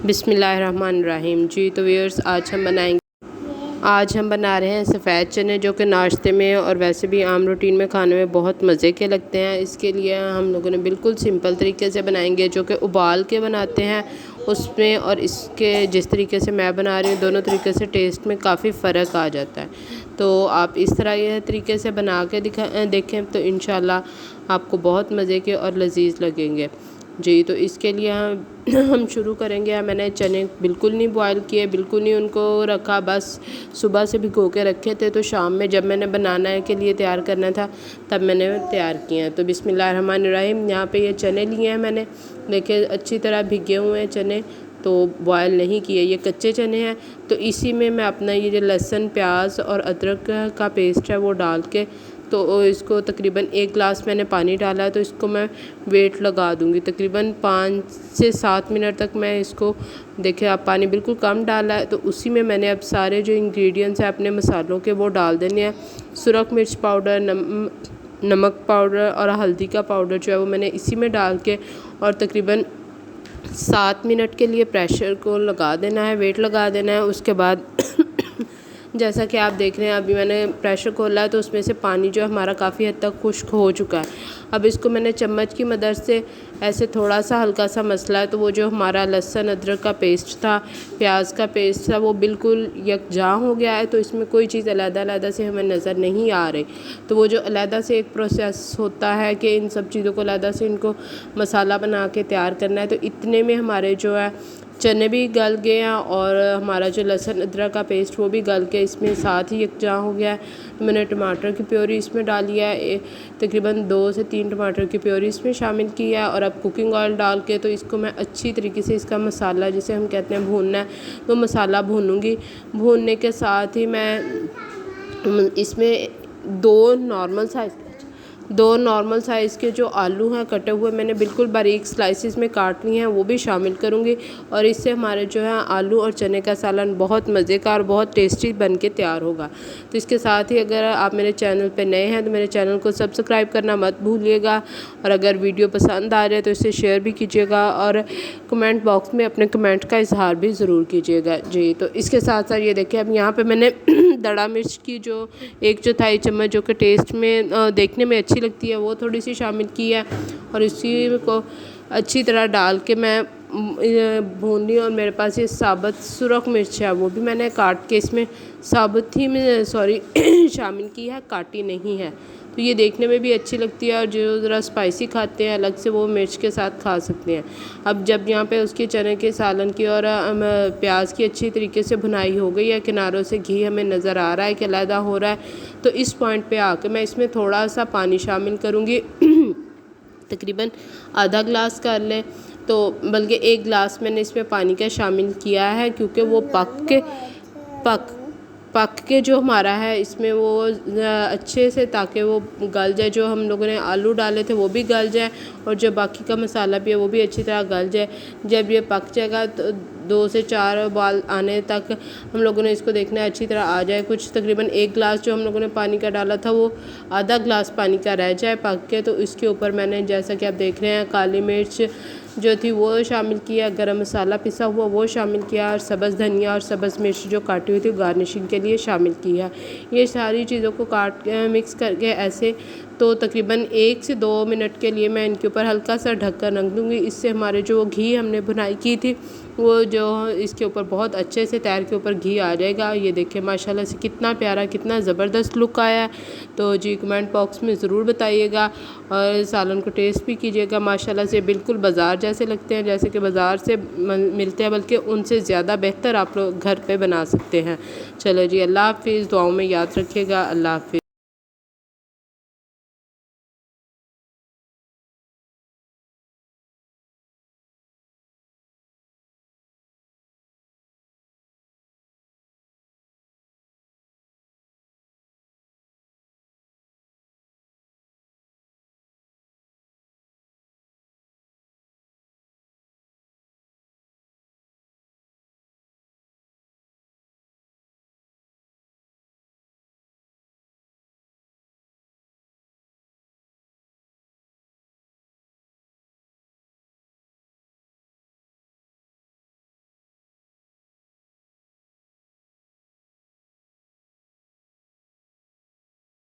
बिस्मिल्लाहिर्रहमानिर्रहीम। जी तो व्यूअर्स, आज हम बना रहे हैं सफ़ेद चने, जो कि नाश्ते में और वैसे भी आम रूटीन में खाने में बहुत मज़े के लगते हैं। इसके लिए हम लोगों ने बिल्कुल सिंपल तरीके से बनाएंगे, जो कि उबाल के बनाते हैं उसमें, और इसके जिस तरीके से मैं बना रही हूँ दोनों तरीके से टेस्ट में काफ़ी फ़र्क आ जाता है। तो आप इस तरह यह तरीके से बना के देखें तो इंशाल्लाह आपको बहुत मज़े के और लजीज लगेंगे। जी तो इसके लिए हम शुरू करेंगे। मैंने चने बिल्कुल नहीं बॉयल किए, बिल्कुल नहीं उनको रखा, बस सुबह से भिगो के रखे थे, तो शाम में जब मैंने बनाना के लिए तैयार करना था तब मैंने तैयार किए हैं। तो बिस्मिल्लाहिर्रहमानिर्रहीम। यहाँ पे ये चने लिए हैं मैंने, देखिए अच्छी तरह भिगे हुए हैं चने, तो बॉयल नहीं किए, ये कच्चे चने हैं। तो इसी में मैं अपना ये जो लहसुन प्याज और अदरक का पेस्ट है वो डाल के, तो इसको तकरीबन 1 गिलास मैंने पानी डाला है, तो इसको मैं वेट लगा दूंगी तकरीबन 5 से 7 मिनट तक। मैं इसको, देखिए आप पानी बिल्कुल कम डाला है, तो उसी में मैंने अब सारे जो इंग्रेडिएंट्स हैं अपने मसालों के वो डाल देने हैं। सुरख मिर्च पाउडर, नमक पाउडर और हल्दी का पाउडर जो है वो मैंने इसी में डाल के, और तकरीबन 7 मिनट के लिए प्रेशर को लगा देना है, वेट लगा देना है। उसके बाद जैसा कि आप देख रहे हैं, अभी मैंने प्रेशर खोला है तो उसमें से पानी जो हमारा काफ़ी हद तक खुश्क हो चुका है। अब इसको मैंने चम्मच की मदद से ऐसे थोड़ा सा हल्का सा मसला है, तो वो जो हमारा लहसुन अदरक का पेस्ट था, प्याज का पेस्ट था, वो बिल्कुल यकजां हो गया है। तो इसमें कोई चीज़ अलग-अलग से हमें नज़र नहीं आ रही। तो वो जो अलग से एक प्रोसेस होता है कि इन सब चीज़ों को अलग से इनको मसाला बना के तैयार करना है, तो इतने में हमारे जो है चने भी गल गए हैं और हमारा जो लहसुन अदरक का पेस्ट वो भी गल के इसमें साथ ही यकजां हो गया है। तो मैंने टमाटर की प्योरी इसमें डाली है, तकरीबन 2 से 3 टमाटर की प्योरी इसमें शामिल की है। और अब कुकिंग ऑयल डाल के, तो इसको मैं अच्छी तरीके से इसका मसाला जिसे हम कहते हैं भूनना है, तो मसाला भूनूंगी। भूनने के साथ ही मैं इसमें दो नॉर्मल साइज़ के जो आलू हैं कटे हुए, मैंने बिल्कुल बारीक स्लाइसिस में काट लिए हैं, वो भी शामिल करूँगी। और इससे हमारे जो है आलू और चने का सालन बहुत मज़े का और बहुत टेस्टी बन के तैयार होगा। तो इसके साथ ही अगर आप मेरे चैनल पे नए हैं तो मेरे चैनल को सब्सक्राइब करना मत भूलिएगा, और अगर वीडियो पसंद आ जाए तो इसे शेयर भी कीजिएगा, और कमेंट बॉक्स में अपने कमेंट का इजहार भी ज़रूर कीजिएगा। जी तो इसके साथ साथ ये देखिए, अब यहाँ पर मैंने दड़ा मिर्च की जो 1/4 चम्मच, जो कि टेस्ट में देखने में अच्छी लगती है, वो थोड़ी सी शामिल की है, और इसी को अच्छी तरह डाल के मैं भून ली। और मेरे पास ये साबुत सुरख मिर्च है, वो भी मैंने काट के इसमें साबुत ही में शामिल की है, काटी नहीं है। तो ये देखने में भी अच्छी लगती है, और जो ज़रा स्पाइसी खाते हैं अलग से वो मिर्च के साथ खा सकते हैं। अब जब यहाँ पे उसके चने के सालन की और प्याज की अच्छी तरीके से भुनाई हो गई है, किनारों से घी हमें नज़र आ रहा है कि अलहदा हो रहा है, तो इस पॉइंट पे आके मैं इसमें थोड़ा सा पानी शामिल करूँगी। तकरीबन आधा गिलास कर लें, तो बल्कि 1 गिलास मैंने इसमें पानी का शामिल किया है, क्योंकि वो पक के जो हमारा है इसमें वो अच्छे से, ताकि वो गल जाए, जो हम लोगों ने आलू डाले थे वो भी गल जाए, और जो बाकी का मसाला भी है वो भी अच्छी तरह गल जाए। जब ये पक जाएगा तो 2 से 4 उबाल आने तक हम लोगों ने इसको देखना है अच्छी तरह आ जाए। कुछ तकरीबन 1 गिलास जो हम लोगों ने पानी का डाला था वो आधा गिलास पानी का रह जाए पक के, तो इसके ऊपर मैंने, जैसा कि आप देख रहे हैं, काली मिर्च जो थी वो शामिल किया, गरम मसाला पिसा हुआ वो शामिल किया, और सब्ज़ धनिया और सब्ज़ मिर्च जो काटी हुई थी गार्निशिंग के लिए शामिल किया। ये सारी चीज़ों को मिक्स करके ऐसे, तो तकरीबन 1 से 2 मिनट के लिए मैं इनके ऊपर हल्का सा ढक्कन रख दूँगी। इससे हमारे जो घी हमने भुनाई की थी वो जो इसके ऊपर बहुत अच्छे से तैर के ऊपर घी आ जाएगा। ये देखिए माशाल्लाह से कितना प्यारा, कितना ज़बरदस्त लुक आया है। तो जी कमेंट बॉक्स में ज़रूर बताइएगा, और सालन को टेस्ट भी कीजिएगा। माशाल्लाह से बिल्कुल बाज़ार जैसे लगते हैं, जैसे कि बाज़ार से मिलते हैं, बल्कि उनसे ज़्यादा बेहतर आप लोग घर पे बना सकते हैं। चलो जी, अल्लाह हाफ़िज़, दुआओं में याद रखिएगा। अल्लाह हाफ़िज़।